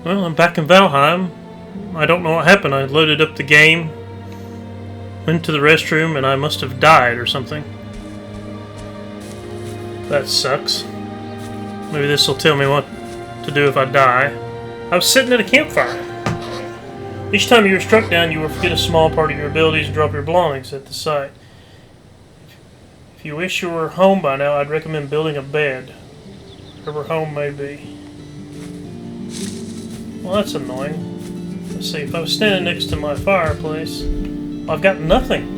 Well, I'm back in Valheim. I don't know what happened. I loaded up the game, went to the restroom, and I must have died or something. That sucks. Maybe this will tell me what to do if I die. I was sitting at a campfire. Each time you were struck down, you will forget a small part of your abilities and drop your belongings at the site. If you wish you were home by now, I'd recommend building a bed, wherever home may be. Well, that's annoying. Let's see, if I was standing next to my fireplace, I've got nothing.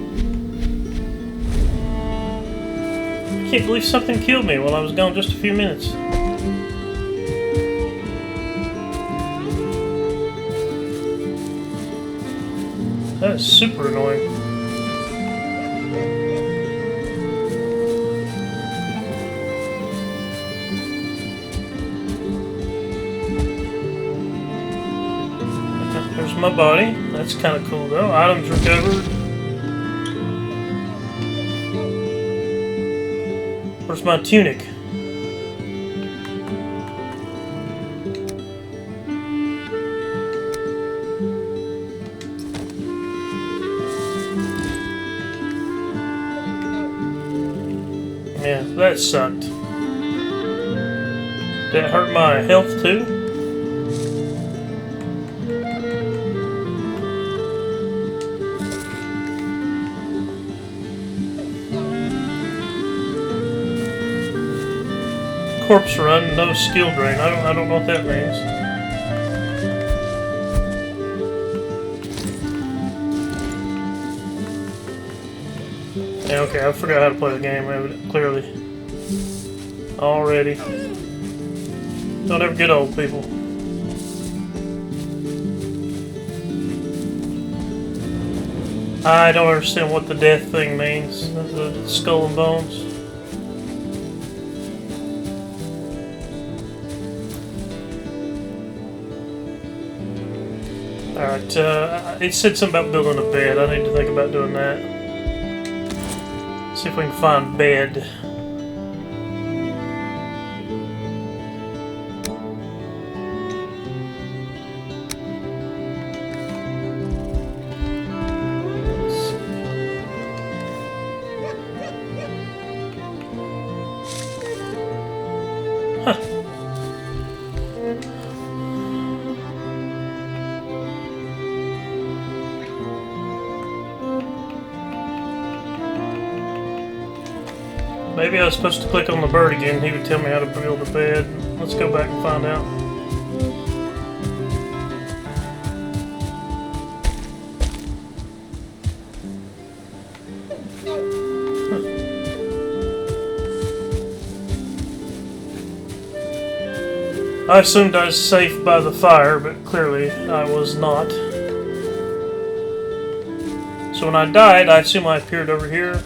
I can't believe something killed me while I was gone just a few minutes. That is super annoying. There's my body. That's kind of cool though. Items recovered. Where's my tunic? Yeah, that sucked. Did it hurt my health too? Corpse run, no skill drain. I don't know what that means. Yeah, okay, I forgot how to play the game, clearly. Already. Don't ever get old, people. I don't understand what the death thing means. The skull and bones. Alright, it said something about building a bed. I need to think about doing that. See if we can find bed. Huh. Maybe I was supposed to click on the bird again. He would tell me how to build a bed. Let's go back and find out. I assumed I was safe by the fire, but clearly I was not. So when I died, I assume I appeared over here.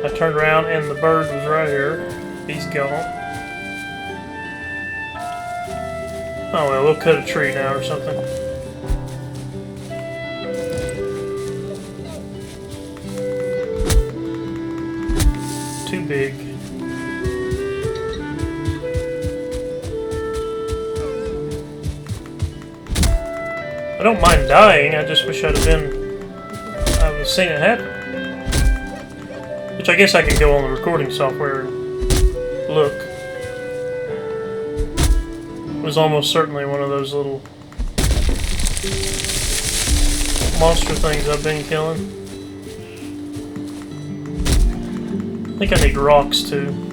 I turned around and the bird was right here. He's gone. Oh well, we'll cut a tree now or something. Too big. I don't mind dying, I just wish I'd have I was seeing it happen. Which I guess I can go on the recording software and look. It was almost certainly one of those little monster things I've been killing. I think I need rocks too.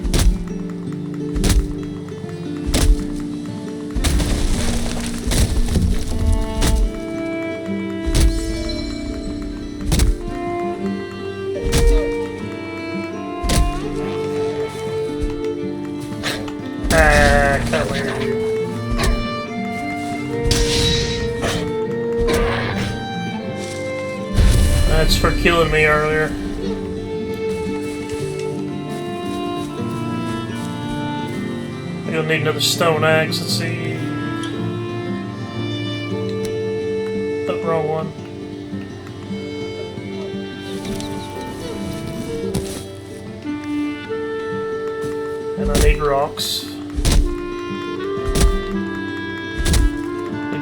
That's for killing me earlier. I'm gonna need another stone axe. Let's see. Oh, wrong one. And I need rocks.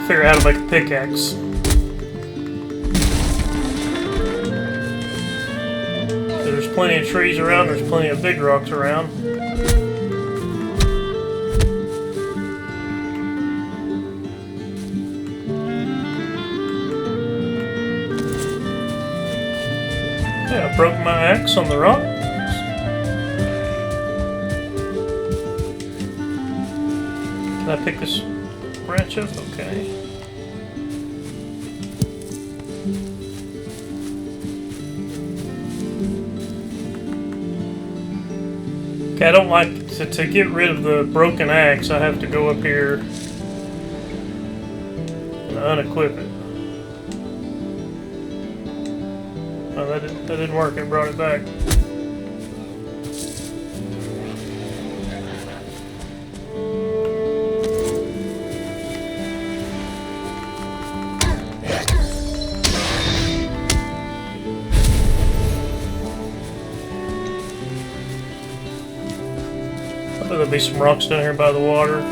figure out how to make a pickaxe. There's plenty of trees around, there's plenty of big rocks around. Yeah, I broke my axe on the rock. Can I pick this branch up? Okay. Okay, I don't like to get rid of the broken axe. I have to go up here and unequip it. Oh, that didn't work. It brought it back. There'll be some rocks down here by the water.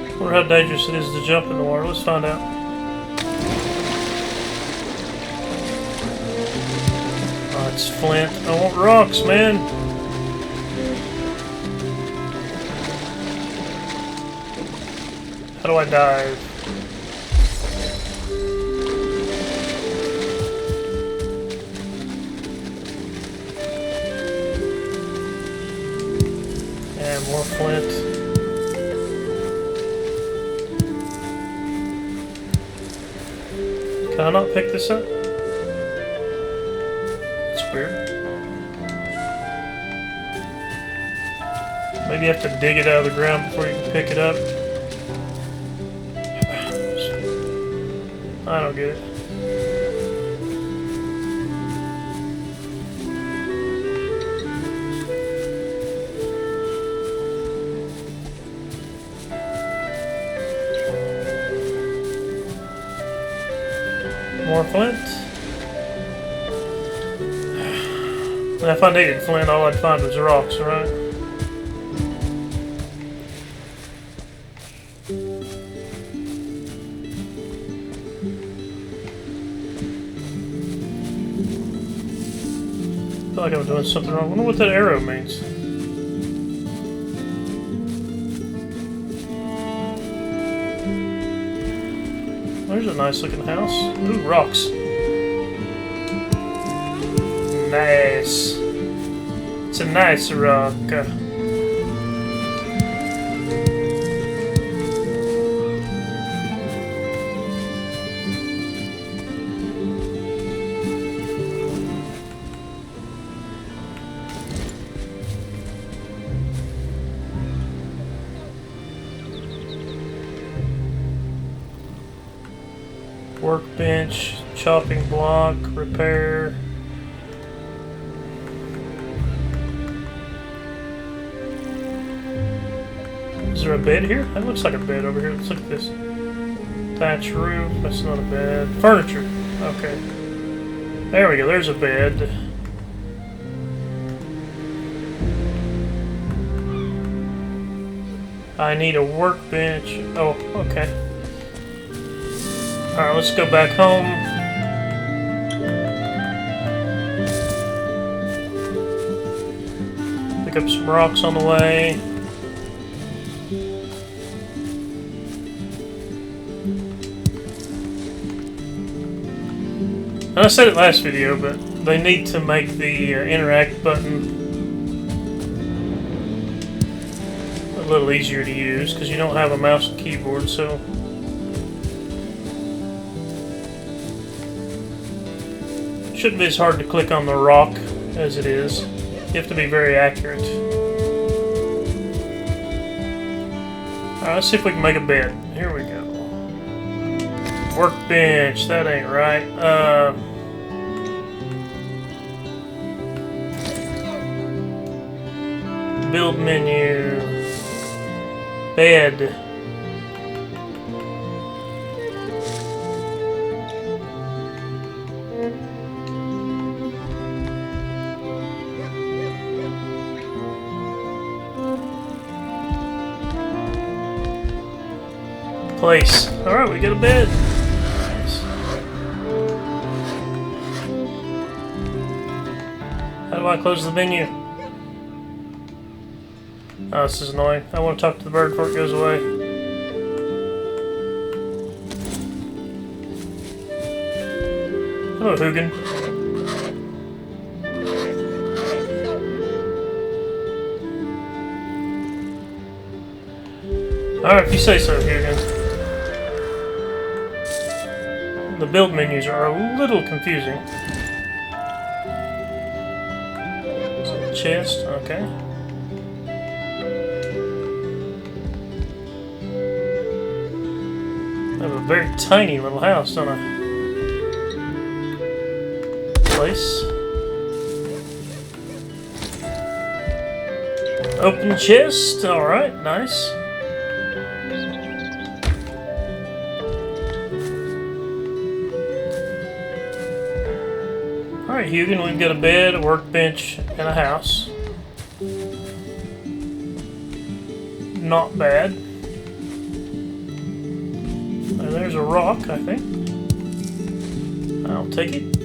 I wonder how dangerous it is to jump in the water. Let's find out. Oh, it's flint. I want rocks, man. How do I dive? And more flint. Can I not pick this up? It's weird. Maybe you have to dig it out of the ground before you can pick it up. I don't get it. More flint. If I needed flint, all I'd find was rocks, right? I feel like I'm doing something wrong. I wonder what that arrow means. There's a nice looking house. Ooh, rocks. Nice. It's a nice rock. Workbench, chopping block, repair. Is there a bed here? That looks like a bed over here. Let's look at this. Thatch roof. That's not a bed. Furniture. Okay. There we go. There's a bed. I need a workbench. Oh, okay. Alright, let's go back home. Pick up some rocks on the way. And I said it last video, but they need to make the interact button a little easier to use, because you don't have a mouse and keyboard, so... shouldn't be as hard to click on the rock as it is. You have to be very accurate. Alright, let's see if we can make a bed. Here we go. Workbench, that ain't right. Build menu. Bed. Place. Alright, we got a bed. Nice. How do I close the menu? Oh, this is annoying. I want to talk to the bird before it goes away. Hello, Hugin. Alright, if you say so, Hugin. The build menus are a little confusing. Chest, okay. I have a very tiny little house, don't I? Place. Open chest, alright, nice. Alright, Hugin, we've got a bed, a workbench, and a house. Not bad. There's a rock, I think. I'll take it.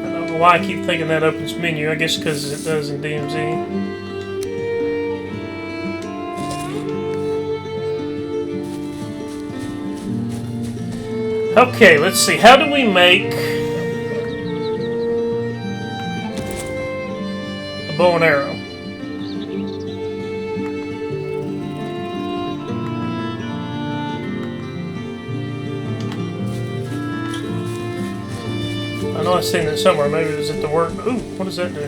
I don't know why I keep thinking that opens menu. I guess because it does in DMZ. Okay, let's see. How do we make a bow and arrow? I know I've seen it somewhere. Maybe it was at the work. Ooh, what does that do?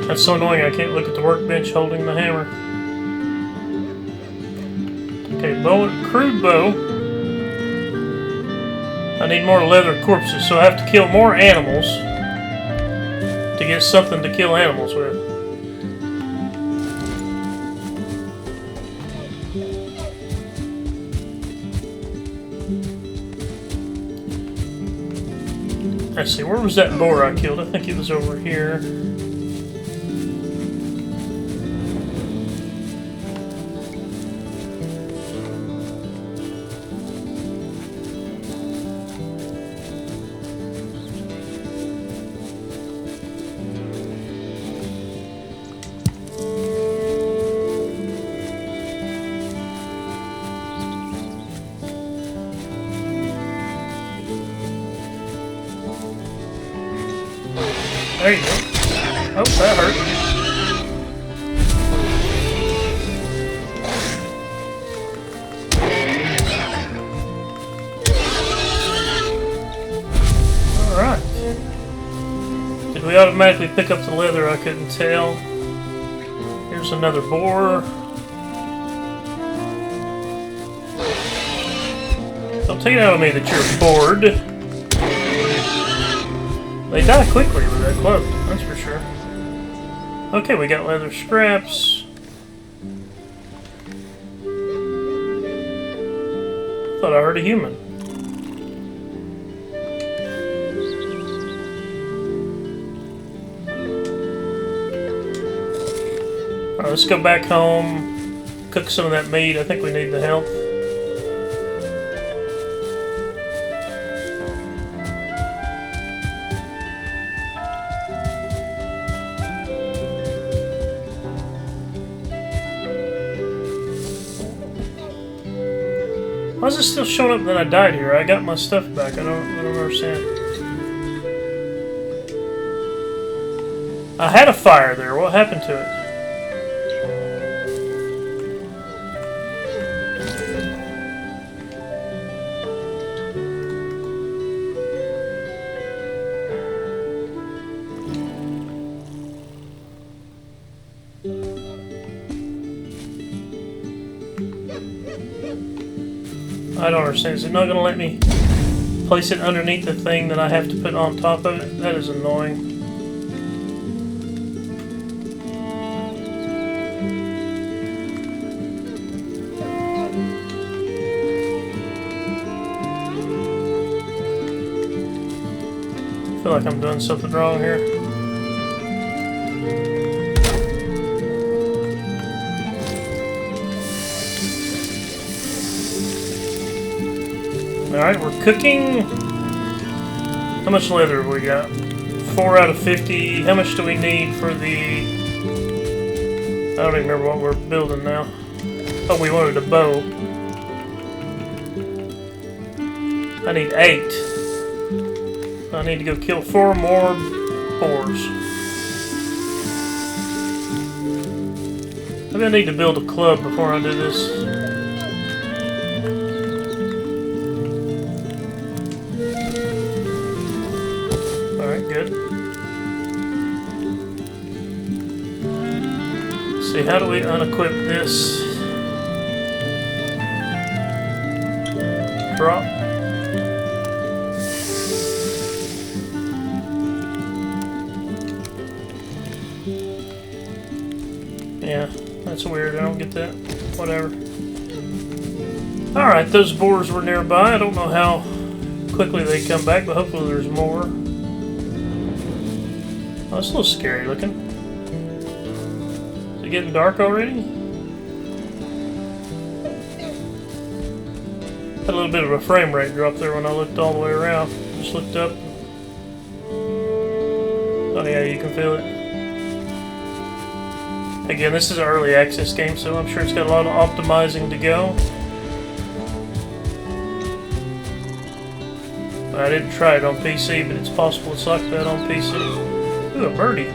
That's so annoying I can't look at the workbench holding the hammer. Okay, crude bow. I need more leather corpses, so I have to kill more animals to get something to kill animals with. Let's see, where was that boar I killed? I think it was over here. There you go. Oh, that hurt. Alright. Did we automatically pick up the leather? I couldn't tell. Here's another boar. Don't take it out of me that you're bored. They die quickly with that club, that's for sure. Okay, we got leather scraps. Thought I heard a human. Alright, let's go back home, cook some of that meat. I think we need the help. Why is it still showing up that I died here? I got my stuff back. I don't understand. I had a fire there. What happened to it? I don't understand. Is it not going to let me? place it underneath the thing that I have to put on top of it. That is annoying. I feel like I'm doing something wrong here. Alright, we're cooking. How much leather have we got? 4 out of 50. How much do we need for the... I don't even remember what we're building now. Oh, we wanted a bow. I need 8. I need to go kill 4 more boars. Maybe I need to build a club before I do this. Good. Let's see, how do we unequip this? Drop. Yeah, that's weird. I don't get that. Whatever. Alright, those boars were nearby. I don't know how quickly they come back, but hopefully there's more. Oh, it's a little scary looking. Is it getting dark already? Had a little bit of a frame rate drop there when I looked all the way around. Just looked up. Oh yeah, you can feel it. Again, this is an early access game, so I'm sure it's got a lot of optimizing to go. I didn't try it on PC, but it's possible it's like that on PC. Ooh, a birdie.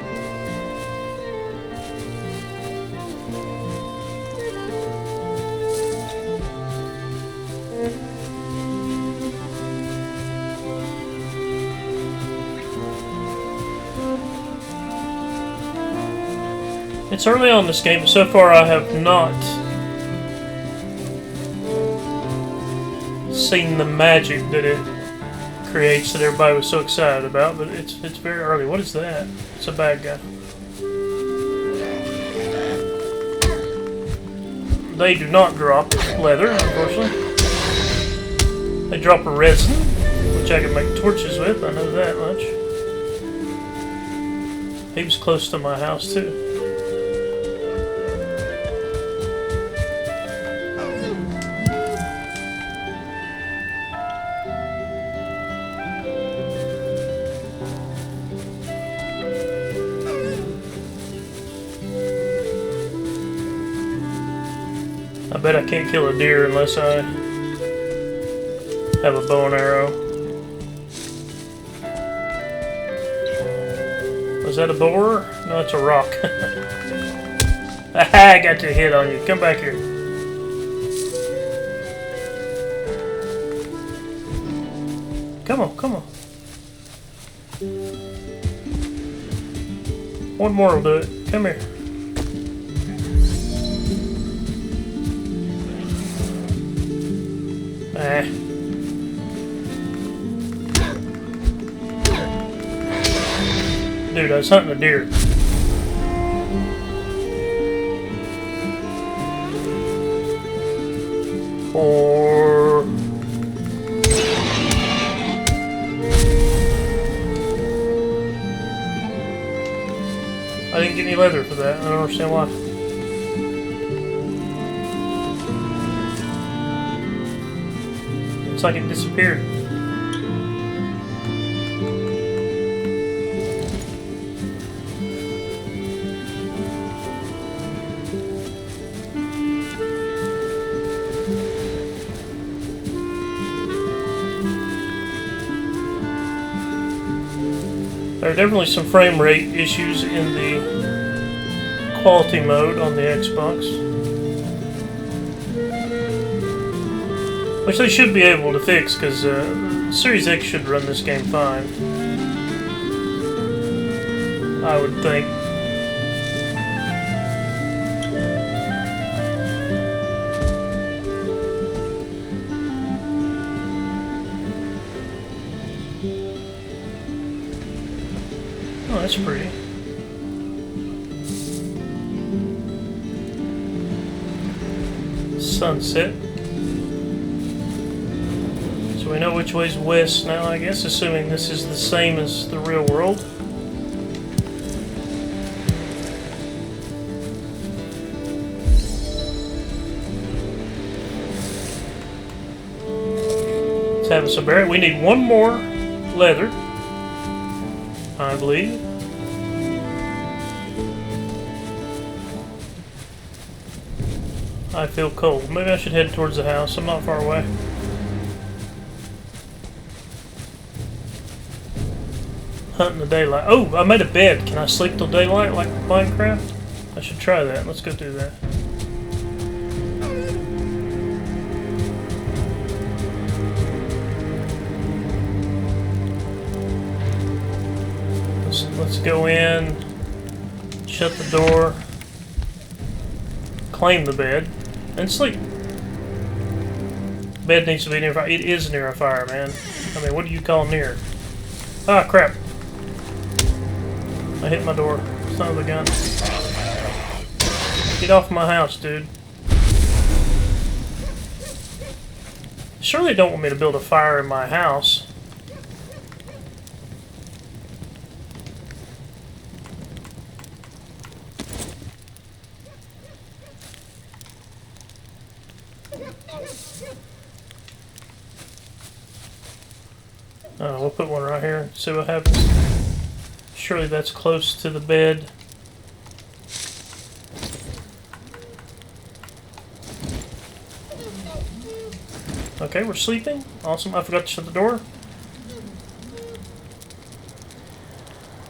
It's early on this game, but so far I have not seen the magic that it creates that everybody was so excited about, but it's very early. What is that? It's a bad guy. They do not drop leather, unfortunately. They drop a resin, which I can make torches with. I know that much. He was close to my house too. I bet I can't kill a deer unless I have a bow and arrow. Was that a boar? No, it's a rock. Aha, I got your hit on you. Come back here. Come on, come on. One more will do it. Come here. Ah. Dude, I was hunting a deer. Or I didn't get any leather for that. I don't understand why. It's like it disappeared. There are definitely some frame rate issues in the quality mode on the Xbox, which they should be able to fix, because Series X should run this game fine, I would think. Oh, that's pretty. Sunset. So we know which way's west now, I guess, assuming this is the same as the real world. Let's have us a berry. We need one more leather, I believe. I feel cold. Maybe I should head towards the house. I'm not far away. Hunt in the daylight. Oh, I made a bed. Can I sleep till daylight like Minecraft? I should try that. Let's go do that. Let's go in, shut the door, claim the bed, and sleep. Bed needs to be near a fire. It is near a fire, man. I mean, what do you call near? Ah, crap. I hit my door. Son of a gun. Get off my house, dude. Surely don't want me to build a fire in my house. We'll put one right here and see what happens. Surely that's close to the bed. Okay, we're sleeping. Awesome. I forgot to shut the door.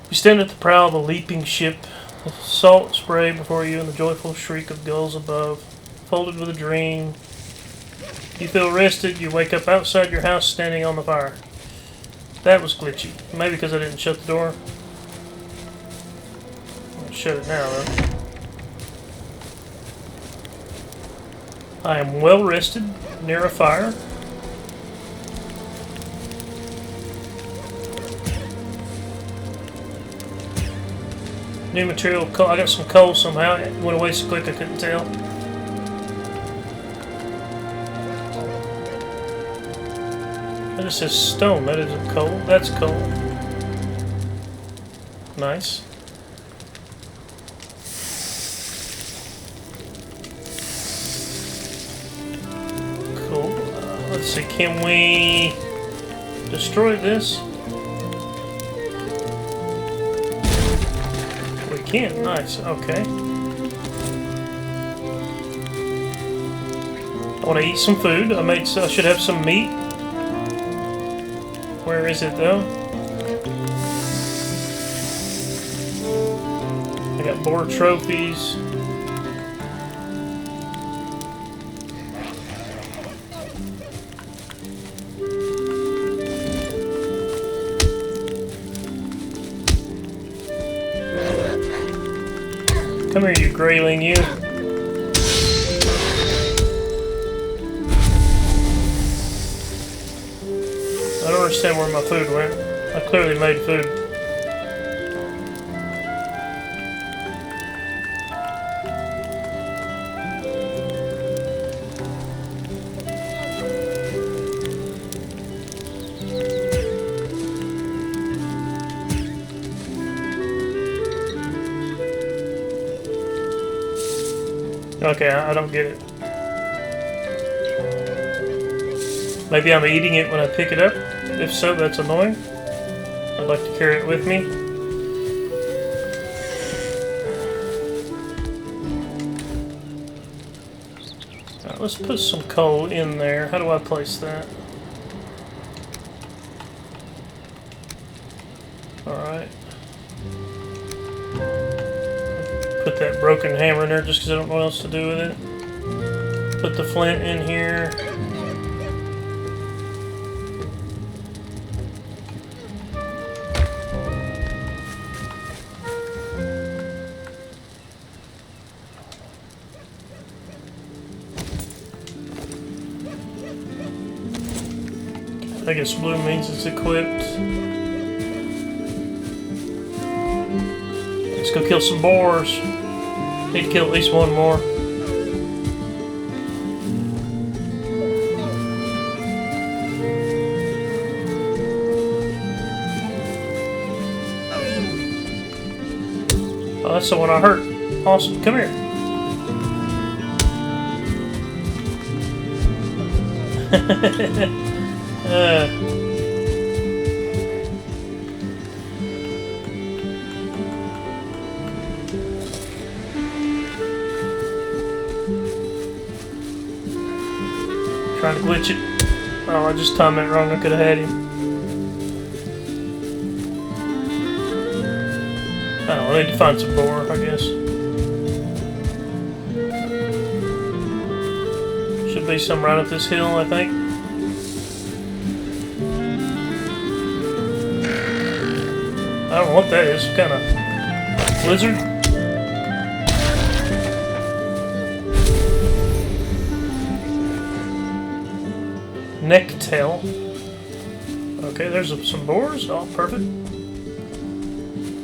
You stand at the prow of a leaping ship, with salt spray before you and the joyful shriek of gulls above. Folded with a dream. You feel rested. You wake up outside your house standing on the fire. That was glitchy. Maybe because I didn't shut the door. I'll shut it now, though. I am well rested, near a fire. New material, coal. I got some coal somehow. It went away so quick I couldn't tell. That just says stone. That isn't coal. That's coal. Nice. Cool. Let's see. Can we destroy this? We can. Nice. Okay. I want to eat some food. I should have some meat. Where is it though? I got boar trophies. Come here, you grayling, you. I don't understand where my food went. I clearly made food. Okay, I don't get it. Maybe I'm eating it when I pick it up. If so, that's annoying. I'd like to carry it with me. Alright, let's put some coal in there. How do I place that? Alright. Put that broken hammer in there just because I don't know what else to do with it. Put the flint in here. I guess blue means it's equipped. Let's go kill some boars. Need to kill at least one more. Oh, that's the one I hurt. Awesome. Come here. Trying to glitch it. Oh, I just timed that wrong. I could have had him. Oh, I need to find some boar, I guess. Should be some right up this hill, I think. I don't know what that is. Some kind of lizard? Necktail. Okay, there's some boars. Oh, perfect.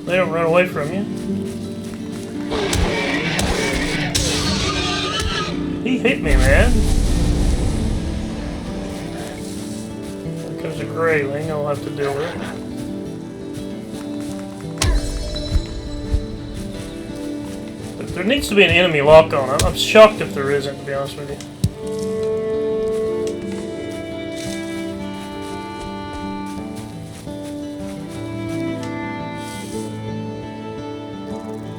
They don't run away from you. He hit me, man. There comes a grayling. I'll have to deal with it. But there needs to be an enemy lock on it. I'm shocked if there isn't, to be honest with you.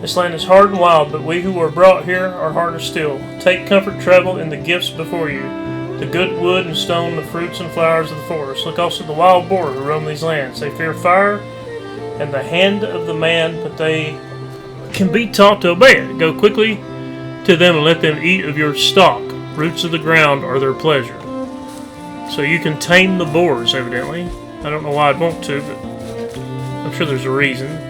This land is hard and wild, but we who are brought here are harder still. Take comfort, travel in the gifts before you. The good wood and stone, the fruits and flowers of the forest. Look also at the wild boar who roam these lands. They fear fire and the hand of the man, but they can be taught to obey it. Go quickly to them and let them eat of your stock. Roots of the ground are their pleasure. So you can tame the boars, evidently. I don't know why I'd want to, but I'm sure there's a reason.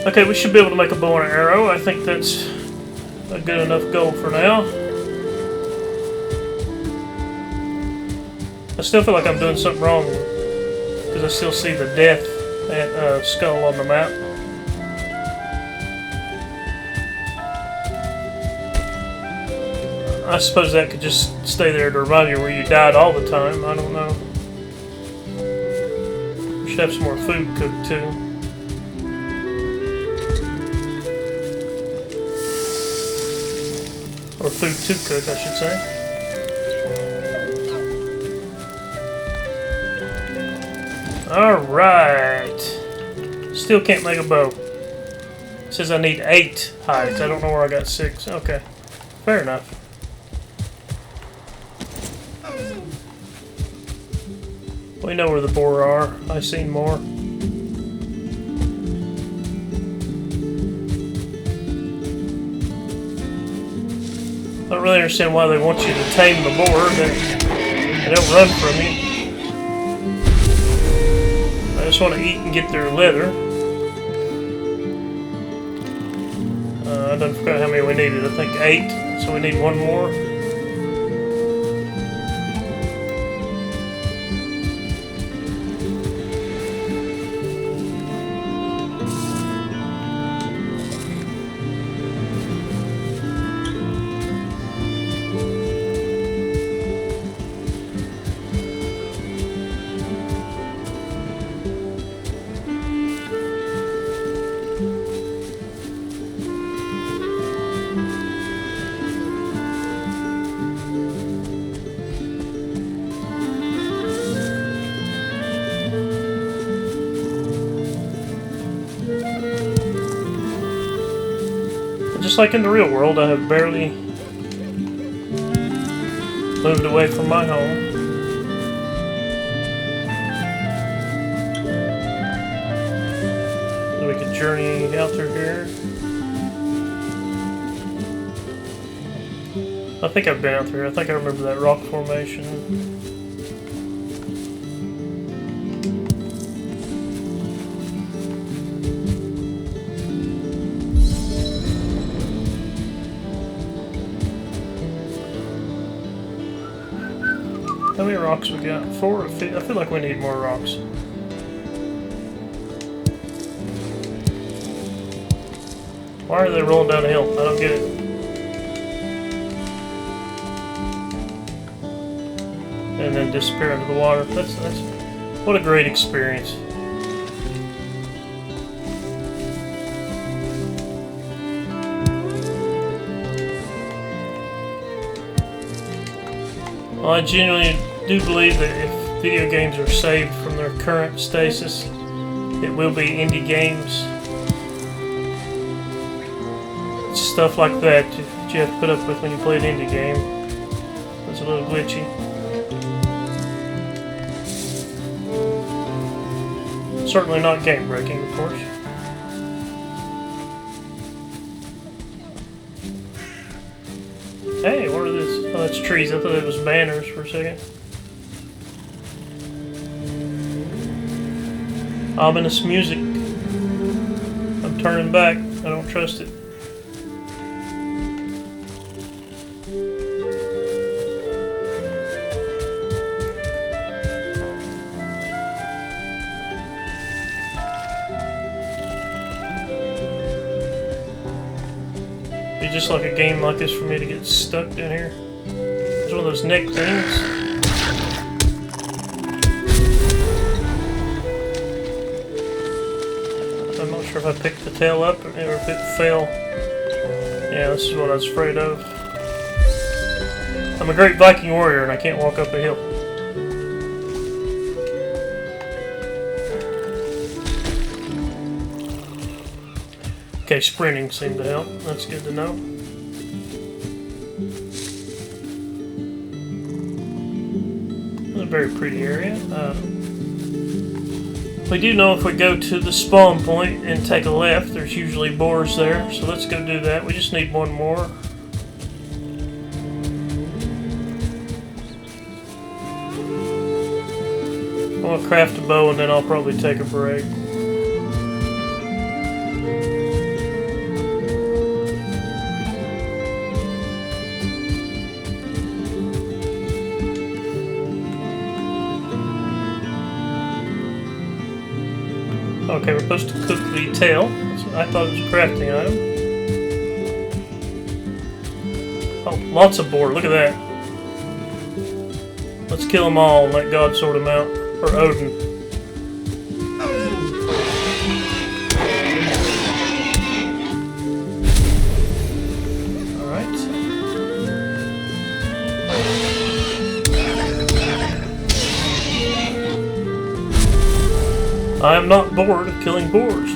Okay, we should be able to make a bow and an arrow. I think that's a good enough goal for now. I still feel like I'm doing something wrong because I still see the death skull on the map. I suppose that could just stay there to remind you where you died all the time. I don't know. We should have some more food cooked too. Or food to cook, I should say. Alright. Still can't make a bow. It says I need 8 hides. I don't know where I got 6. Okay. Fair enough. We know where the boar are. I've seen more. I don't really understand why they want you to tame the boar. They don't run from you. I just want to eat and get their leather. I done forgot how many we needed. I think 8. So we need 1 more. Just like in the real world, I have barely moved away from my home. So we could journey out through here. I think I've been out through here. I think I remember that rock formation. How many rocks we got? 4 or 5? I feel like we need more rocks. Why are they rolling down the hill? I don't get it. And then disappear into the water. That's what a great experience. Well, I genuinely do believe that if video games are saved from their current stasis, it will be indie games. Stuff like that you have to put up with when you play an indie game. It's a little glitchy. Certainly not game breaking, of course. Hey, what are this? Oh, that's trees. I thought it was banners for a second. Ominous music. I'm turning back. I don't trust it. It's just like a game like this for me to get stuck down here. It's one of those neck things. I'm not sure if I picked the tail up or if it fell. Yeah, this is what I was afraid of. I'm a great Viking warrior and I can't walk up a hill. Okay, sprinting seemed to help. That's good to know. A very pretty area. We do know if we go to the spawn point and take a left, there's usually boars there. So let's go do that. We just need one more. I'm going to craft a bow and then I'll probably take a break. Okay, we're supposed to cook the tail. I thought it was a crafting item. Oh, lots of boar. Look at that. Let's kill them all and let God sort them out. Or Odin. Alright. I am not bored of killing boars.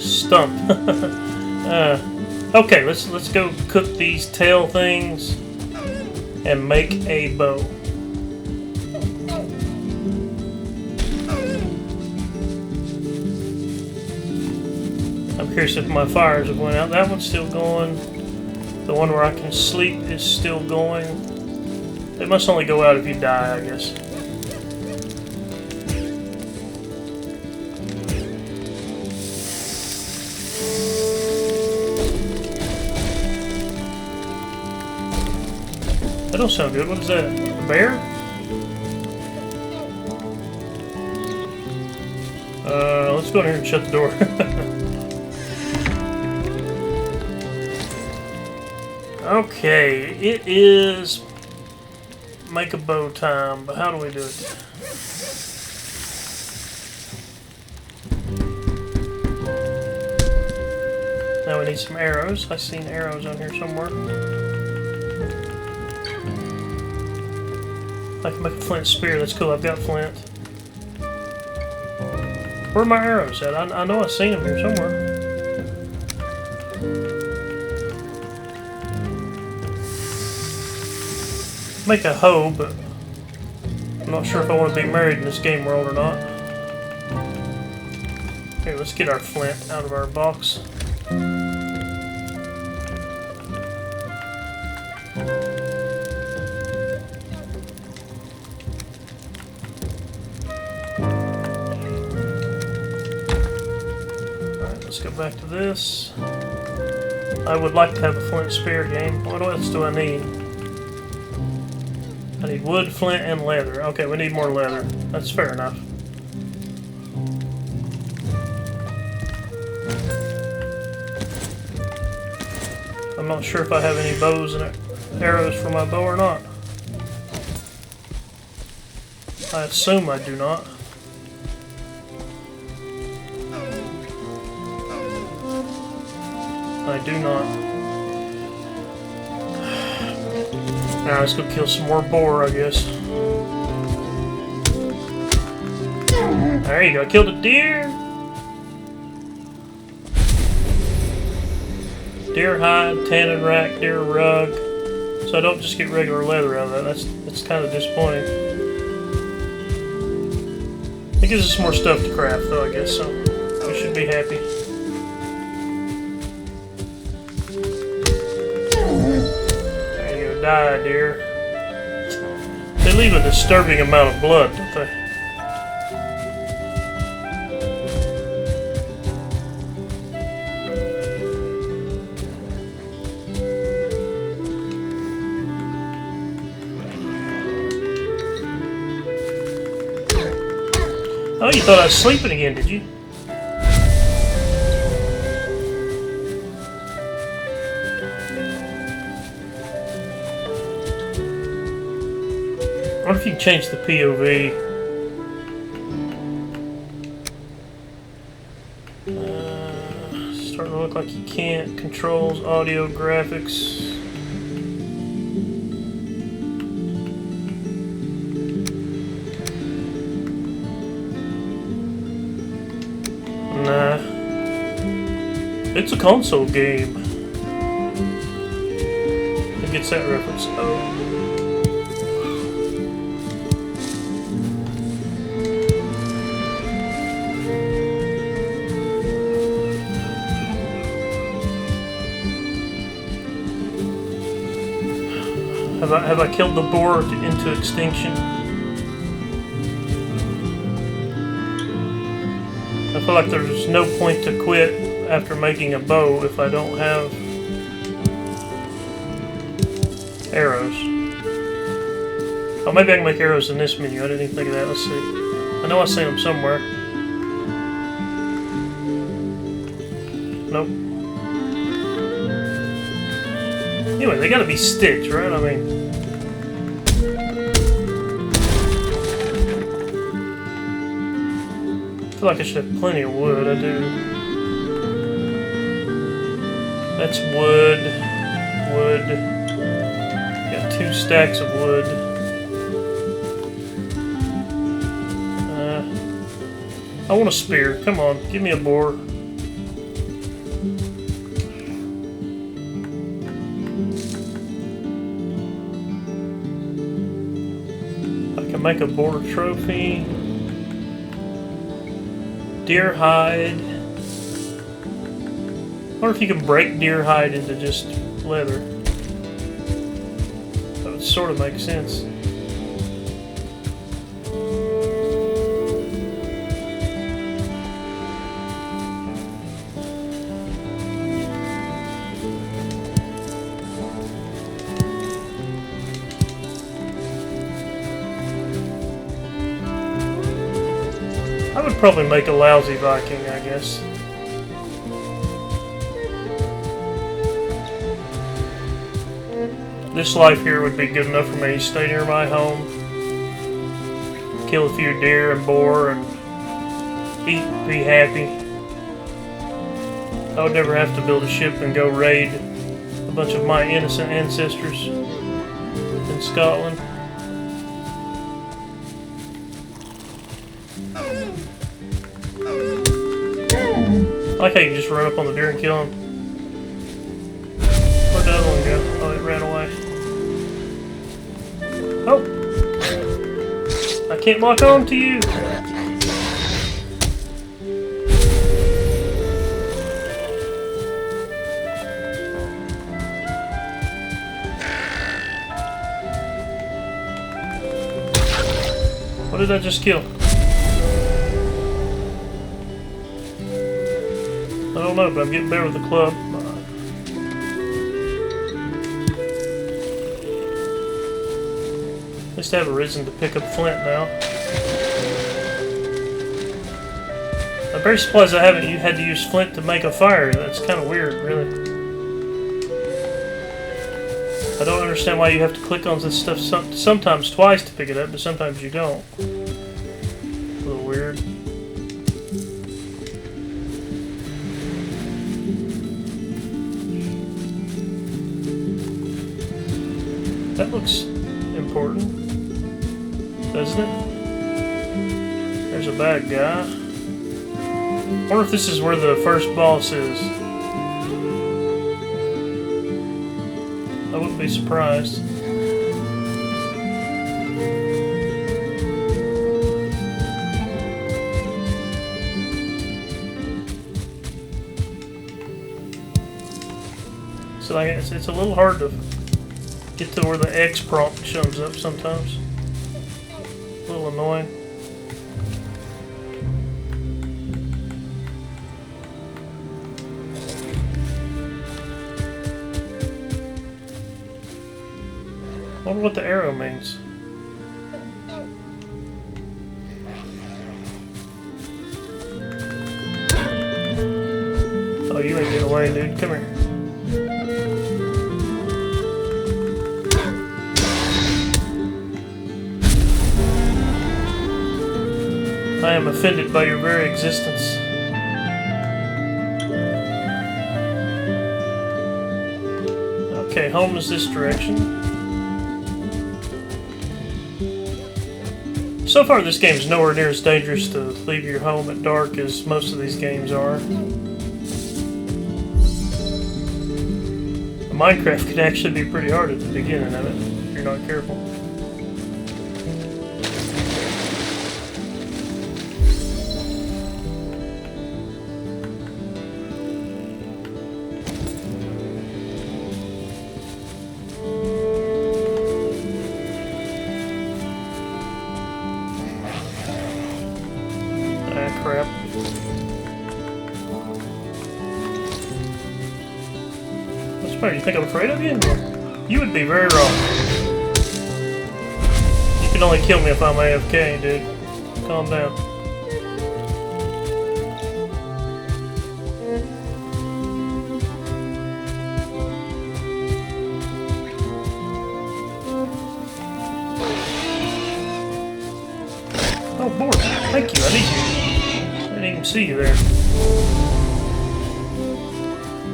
Stump. Okay, let's go cook these tail things and make a bow. I'm curious if my fires have went out. That one's still going. The one where I can sleep is still going. It must only go out if you die, I guess. That don't sound good. What is that? A bear? Let's go in here and shut the door. Okay, it is make a bow time, but how do we do it? Now we need some arrows. I've seen arrows on here somewhere. I can make a flint spear. That's cool. I've got flint. Where are my arrows at? I know I've seen them here somewhere. Make a hoe, but I'm not sure if I want to be married in this game world or not. Here, let's get our flint out of our box. Go back to this. I would like to have a flint spear game. What else do I need? I need wood, flint, and leather. Okay, we need more leather. That's fair enough. I'm not sure if I have any bows and arrows for my bow or not. I assume I do not. I do not. Now let's go kill some more boar, I guess. There you go, killed a deer. Deer hide, tannin rack, deer rug. So I don't just get regular leather out of that. That's kind of disappointing. It gives us more stuff to craft, though, I guess, so we should be happy. There you go, die, deer. They leave a disturbing amount of blood, don't they? Oh, you thought I was sleeping again, did you? I wonder if you can change the POV. Starting to look like you can't. Controls, audio, graphics. Nah. It's a console game. It gets that reference. Oh. Have I killed the boar into extinction? I feel like there's no point to quit after making a bow if I don't have arrows. Oh, maybe I can make arrows in this menu. I didn't even think of that. Let's see. I know I've seen them somewhere. Nope. Anyway, they gotta be sticks, right? I mean... I feel like I should have plenty of wood. I do. That's wood. Wood. Got 2 stacks of wood. I want a spear. Come on, give me a boar. I can make a boar trophy. Deer hide. I wonder if you can break deer hide into just leather. That would sort of make sense. I would probably make a lousy Viking, I guess. This life here would be good enough for me. Stay near my home, kill a few deer and boar, and eat, be happy. I would never have to build a ship and go raid a bunch of my innocent ancestors in Scotland. I like how you just run up on the deer and kill him. Where'd the other one go? Oh, it ran away. Oh! I can't lock on to you! What did I just kill? don't know, but I'm getting better with the club. At least I have a reason to pick up flint now. I'm very surprised I haven't had to use flint to make a fire. That's kind of weird, really. I don't understand why you have to click on this stuff sometimes twice to pick it up, but sometimes you don't. A little weird. That looks important, doesn't it? There's a bad guy. I wonder if this is where the first boss is. I wouldn't be surprised. So it's a little hard to get to where the X prompt shows up sometimes. A little annoying. I wonder what the arrow means. Oh, you ain't getting away, dude. Come here. I am offended by your very existence. Okay, home is this direction. So far, this game is nowhere near as dangerous to leave your home at dark as most of these games are. Minecraft can actually be pretty hard at the beginning of it, if you're not careful. Crap. What's the matter? You think I'm afraid of you? You would be very wrong. You can only kill me if I'm AFK, dude. Calm down. Oh, board. Thank you. I need you. I didn't even see you there.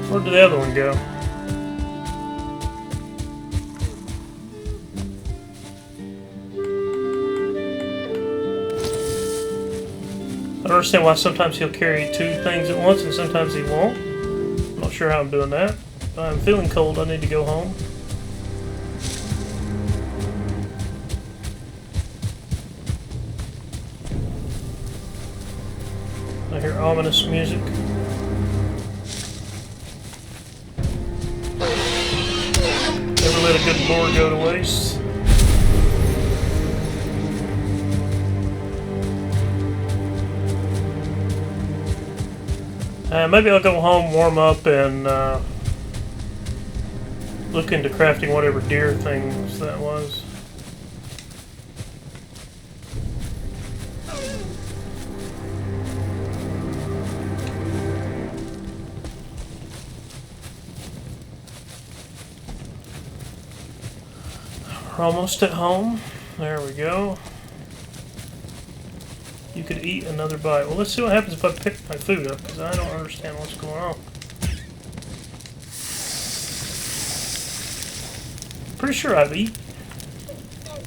Where did the other one go? I don't understand why sometimes he'll carry two things at once and sometimes he won't. I'm not sure how I'm doing that. I'm feeling cold. I need to go home. I hear ominous music. Never let a good lore go to waste. Maybe I'll go home, warm up, and look into crafting whatever deer things that was. We're almost at home. There we go. You could eat another bite. Well, let's see what happens if I pick my food up, because I don't understand what's going on. Pretty sure I've eaten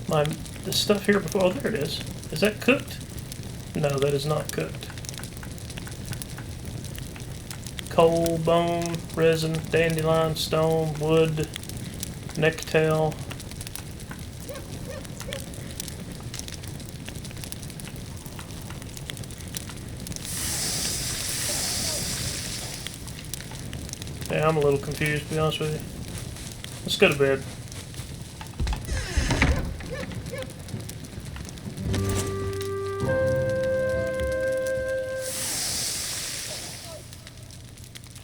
the stuff here before. Oh, there it is. Is that cooked? No, that is not cooked. Coal, bone, resin, dandelion, stone, wood, necktail. Yeah, I'm a little confused, to be honest with you. Let's go to bed.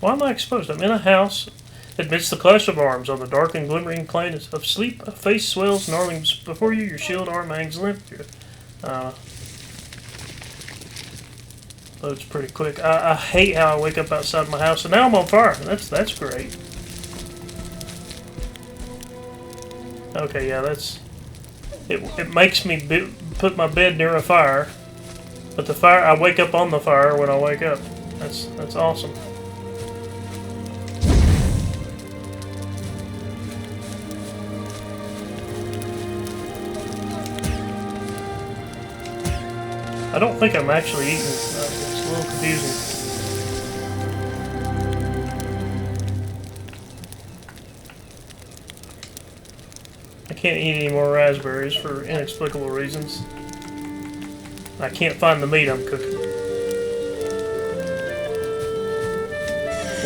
Why am I exposed? I'm in a house amidst the clash of arms. On the dark and glimmering plain of sleep, a face swells, snarling before you. Your shield arm hangs limp. Loads pretty quick. I hate how I wake up outside my house, and now I'm on fire. That's great. Okay, yeah, that's... It makes me put my bed near a fire, but the fire, I wake up on the fire when I wake up. That's awesome. I don't think I'm actually eating. It's a little confusing. I can't eat any more raspberries for inexplicable reasons. I can't find the meat I'm cooking.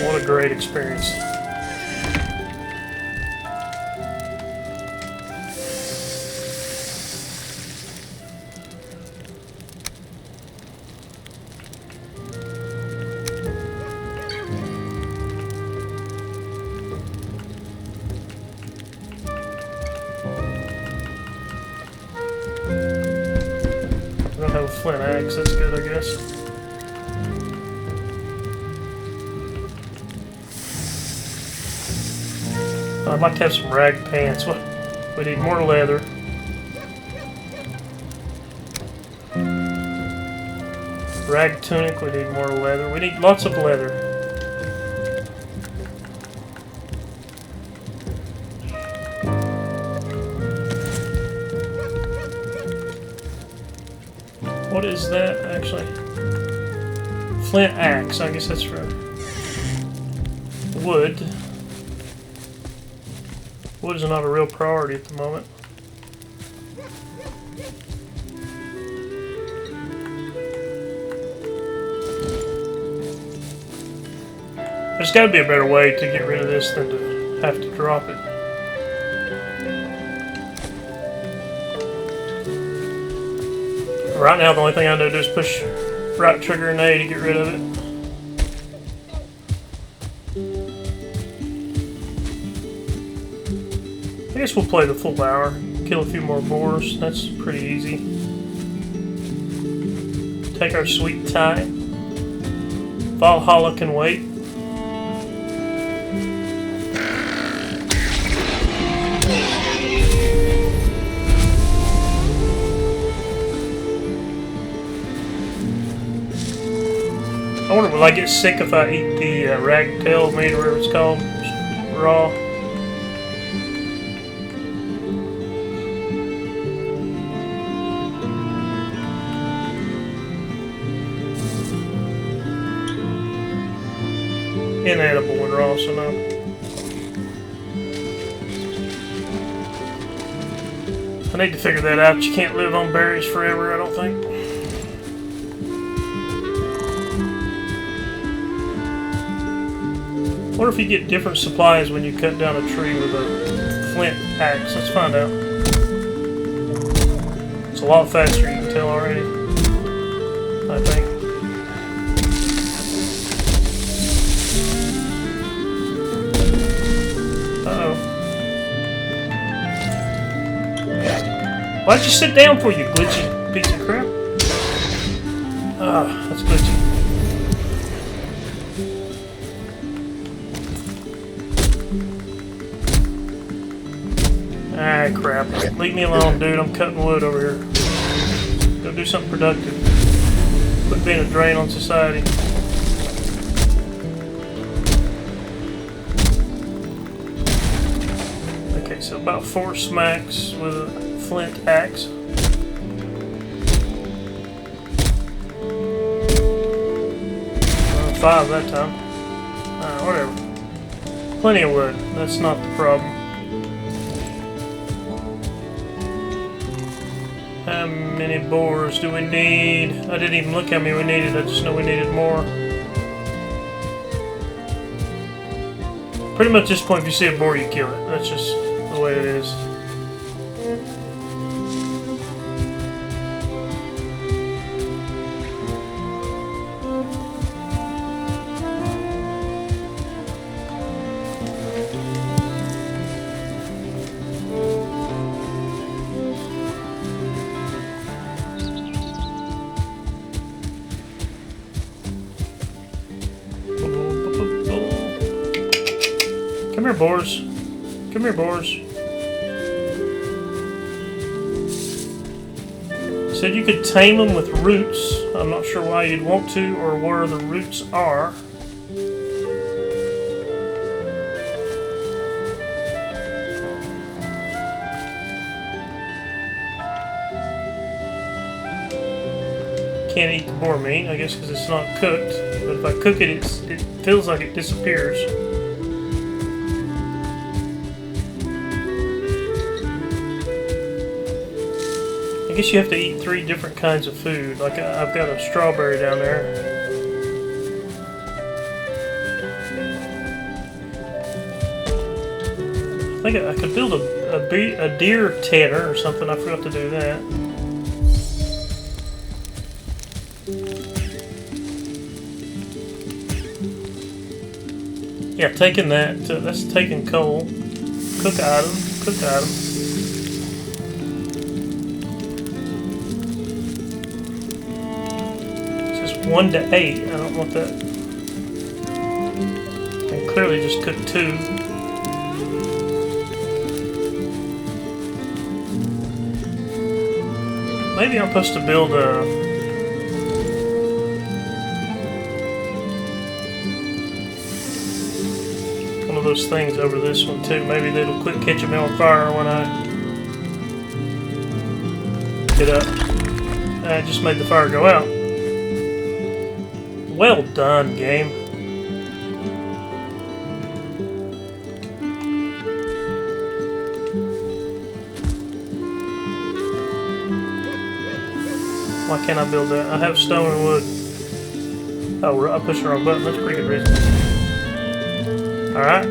What a great experience. Flint axe, that's good, I guess. I'd like to have some rag pants. We need more leather. Rag tunic, we need more leather. We need lots of leather. What is that, actually? Flint axe. I guess that's for wood. Wood is not a real priority at the moment. There's got to be a better way to get rid of this than to have to drop it. Right now, the only thing I know to do is push right trigger and A to get rid of it. I guess we'll play the full hour, kill a few more boars. That's pretty easy. Take our sweet time. Valhalla can wait. I wonder, will I get sick if I eat the ragtail meat or whatever it's called, raw? Inedible when raw, so no. I need to figure that out. You can't live on berries forever, I don't think. I wonder if you get different supplies when you cut down a tree with a flint axe. Let's find out. It's a lot faster, you can tell already, I think. Uh-oh. Why'd you sit down for, you glitchy piece of crap? Ah, that's glitchy. Ah, crap. Leave me alone, dude. I'm cutting wood over here. Go do something productive. Quit being a drain on society. Okay, so about 4 smacks with a flint axe. Five that time. Whatever. Plenty of wood. That's not the problem. How many boars do we need? I didn't even look how many we needed. I just know we needed more. Pretty much at this point, if you see a boar, you kill it. That's just the way it is. Come here, boars. Come here, boars. Said you could tame them with roots. I'm not sure why you'd want to or where the roots are. Can't eat the boar meat, I guess, because it's not cooked. But if I cook it, it feels like it disappears. I guess you have to eat 3 different kinds of food. Like I've got a strawberry down there. I think I could build a deer tanner or something. I forgot to do that. Yeah, taking that. That's taking coal. Cook item. Cook item. It says 1 to 8. I don't want that. I clearly just cooked 2. Maybe I'm supposed to build a. Of those things over this one too. Maybe that'll quit catching me on fire when I get up. I just made the fire go out. Well done, game. Why can't I build that? I have stone and wood. Oh, I pushed the wrong button. That's a pretty good reason. Alright.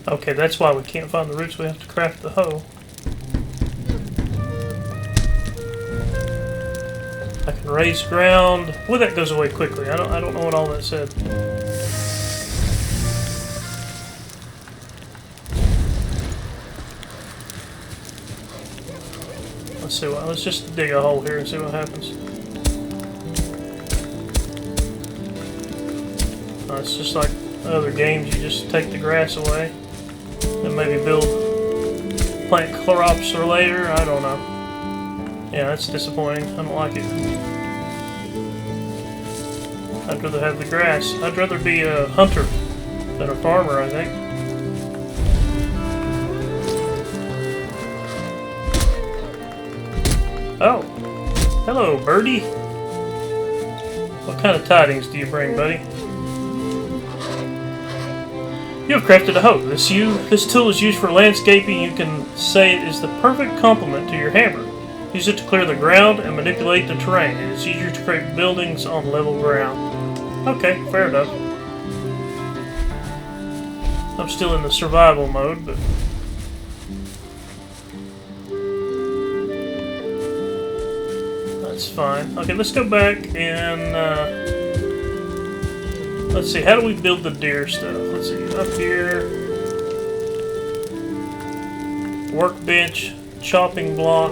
Okay, that's why we can't find the roots. We have to craft the hoe. I can raise ground. Well, that goes away quickly. I don't know what all that said. Let's see what. Let's just dig a hole here and see what happens. It's just like other games. You just take the grass away. And maybe build plant crops for later. I don't know. Yeah, that's disappointing. I don't like it. I'd rather have the grass. I'd rather be a hunter than a farmer, I think. Oh. Hello, birdie. What kind of tidings do you bring, buddy? You have crafted a hoe. This tool is used for landscaping. You can say it is the perfect complement to your hammer. Use it to clear the ground and manipulate the terrain. It is easier to create buildings on level ground. Okay, fair enough. I'm still in the survival mode, but... that's fine. Okay, let's go back and... let's see, how do we build the deer stuff? Let's see, up here, workbench, chopping block,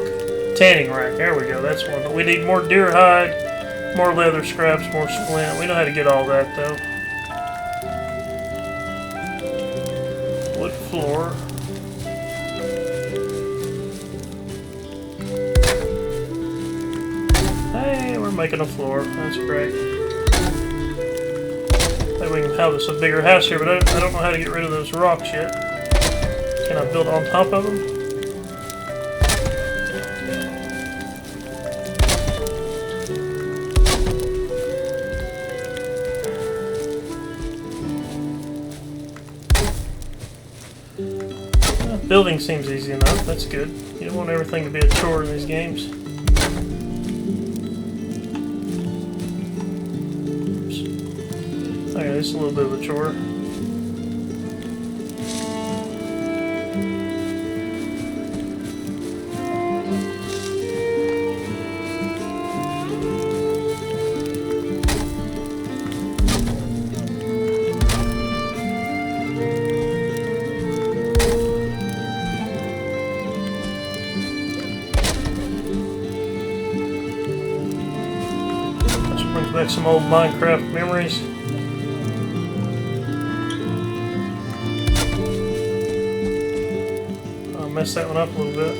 tanning rack. There we go, that's one. But we need more deer hide, more leather scraps, more splint. We know how to get all that though. Wood floor. Hey, we're making a floor. That's great. Maybe we can have us a bigger house here, but I don't know how to get rid of those rocks yet. Can I build on top of them? Building seems easy enough. That's good. You don't want everything to be a chore in these games. Okay, this is a little bit of a chore. some old Minecraft memories. I'll mess that one up a little bit.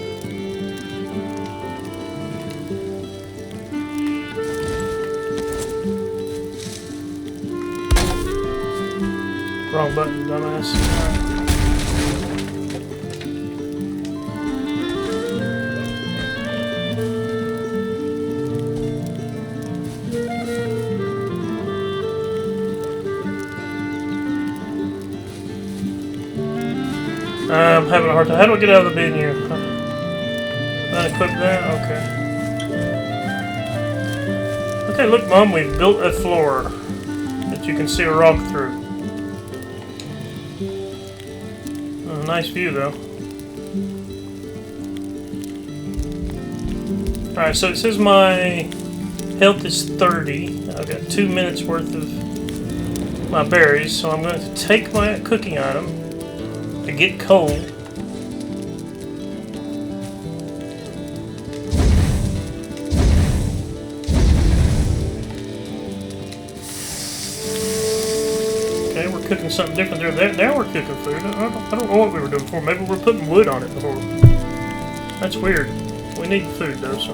Wrong button, dumbass. I'm having a hard time. How do I get out of the menu? Unequip that? Okay. Okay, look, Mom, we've built a floor that you can see a rock through. Nice view, though. Alright, so it says my health is 30. I've got 2 minutes worth of my berries, so I'm going to take my cooking item to get coal. Okay, we're cooking something different there. Now we're cooking food. I don't know what we were doing before. Maybe we're putting wood on it before. That's weird. We need food though, so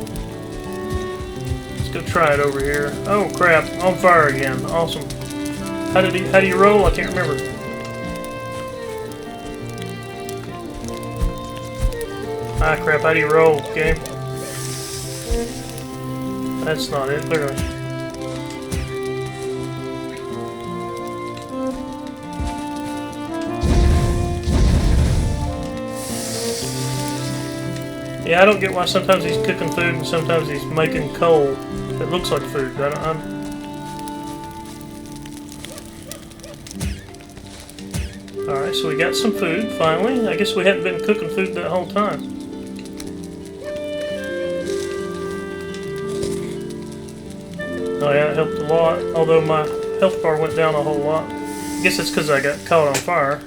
let's go try it over here. Oh crap! On fire again. Awesome. How do you roll? I can't remember. Ah crap! How do you roll, game? That's not it, clearly. Yeah, I don't get why sometimes he's cooking food and sometimes he's making coal that looks like food. Alright, so we got some food, finally. I guess we hadn't been cooking food that whole time. Oh yeah, it helped a lot, although my health bar went down a whole lot. I guess it's because I got caught on fire.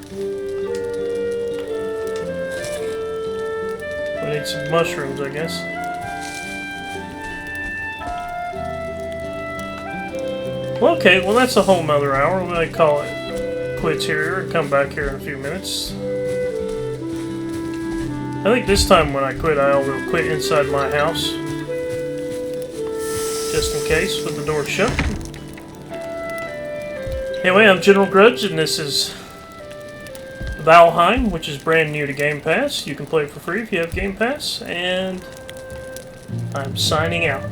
We need some mushrooms, I guess. Well, okay, well that's a whole nother hour. We're going to call it quits here and come back here in a few minutes. I think this time when I quit, I'll quit inside my house. Just in case, with the door shut. Anyway, I'm General Grudge, and this is Valheim, which is brand new to Gamepass. You can play it for free if you have Gamepass, and I'm signing out.